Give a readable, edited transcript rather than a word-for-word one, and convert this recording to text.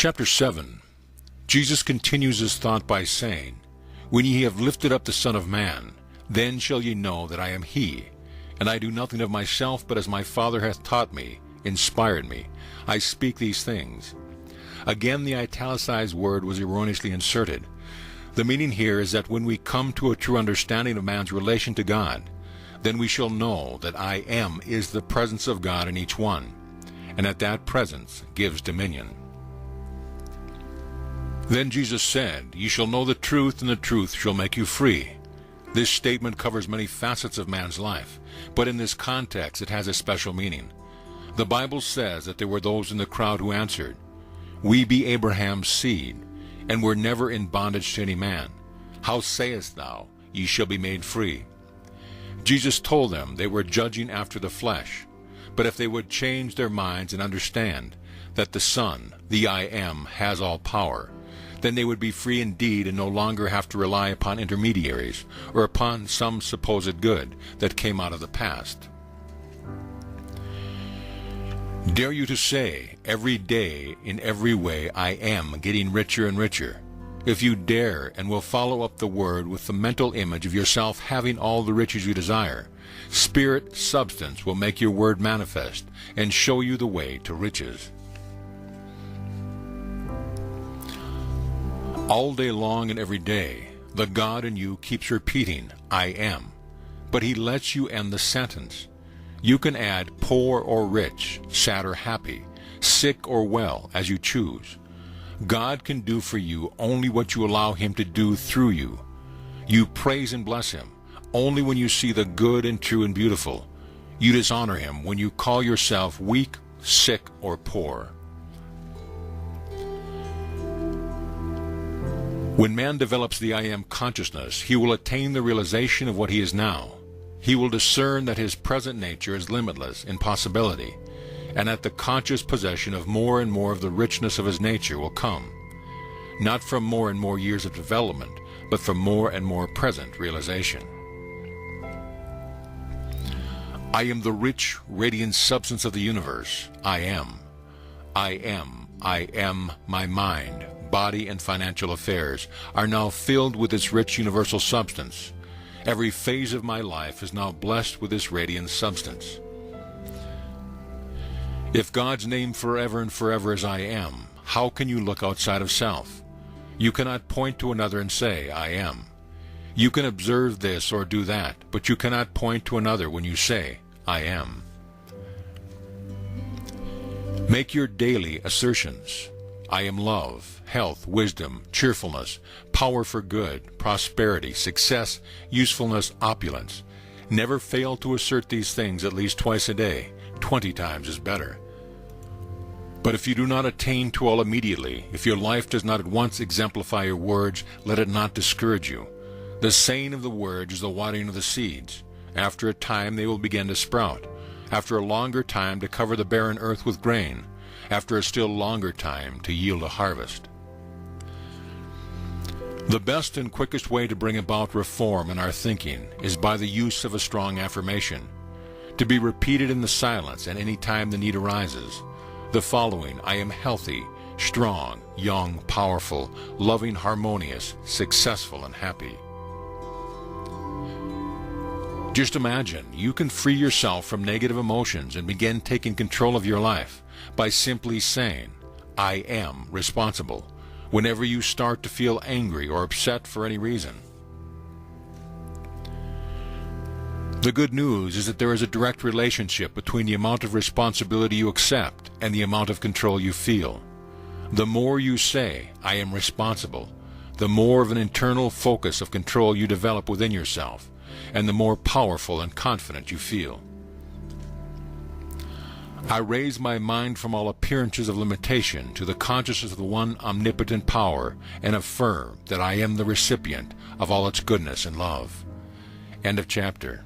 Chapter 7. Jesus continues his thought by saying, "When ye have lifted up the Son of Man, then shall ye know that I am he. And I do nothing of myself, but as my Father hath taught me, inspired me, I speak these things." Again, the italicized word was erroneously inserted. The meaning here is that when we come to a true understanding of man's relation to God, then we shall know that I am is the presence of God in each one, and that presence gives dominion. Then Jesus said, "Ye shall know the truth, and the truth shall make you free." This statement covers many facets of man's life, but in this context it has a special meaning. The Bible says that there were those in the crowd who answered, "We be Abraham's seed, and were never in bondage to any man. How sayest thou, ye shall be made free?" Jesus told them they were judging after the flesh, but if they would change their minds and understand that the Son, the I Am, has all power, then they would be free indeed and no longer have to rely upon intermediaries or upon some supposed good that came out of the past. Dare you to say, every day, in every way, I am getting richer and richer. If you dare and will follow up the word with the mental image of yourself having all the riches you desire, spirit substance will make your word manifest and show you the way to riches. All day long and every day, the God in you keeps repeating, I am, but he lets you end the sentence. You can add poor or rich, sad or happy, sick or well, as you choose. God can do for you only what you allow him to do through you. You praise and bless him only when you see the good and true and beautiful. You dishonor him when you call yourself weak, sick, or poor. When man develops the I Am consciousness, he will attain the realization of what he is now. He will discern that his present nature is limitless in possibility, and that the conscious possession of more and more of the richness of his nature will come, not from more and more years of development, but from more and more present realization. I am the rich, radiant substance of the universe. I am. I am. My mind, body, and financial affairs are now filled with its rich universal substance. Every phase of my life is now blessed with this radiant substance. If God's name forever and forever is I am, how can you look outside of self? You cannot point to another and say, I am. You can observe this or do that, but you cannot point to another when you say, I am. Make your daily assertions. I am love, health, wisdom, cheerfulness, power for good, prosperity, success, usefulness, opulence. Never fail to assert these things at least twice a day. 20 times is better. But if you do not attain to all immediately, if your life does not at once exemplify your words, let it not discourage you. The saying of the words is the watering of the seeds. After a time they will begin to sprout. After a longer time to cover the barren earth with grain. After a still longer time to yield a harvest. The best and quickest way to bring about reform in our thinking is by the use of a strong affirmation, to be repeated in the silence and any time the need arises. The following: I am healthy, strong, young, powerful, loving, harmonious, successful, and happy. Just imagine you can free yourself from negative emotions and begin taking control of your life by simply saying, I am responsible, whenever you start to feel angry or upset for any reason. The good news is that there is a direct relationship between the amount of responsibility you accept and the amount of control you feel. The more you say, I am responsible, the more of an internal focus of control you develop within yourself, and the more powerful and confident you feel. I raise my mind from all appearances of limitation to the consciousness of the one omnipotent power and affirm that I am the recipient of all its goodness and love. End of chapter.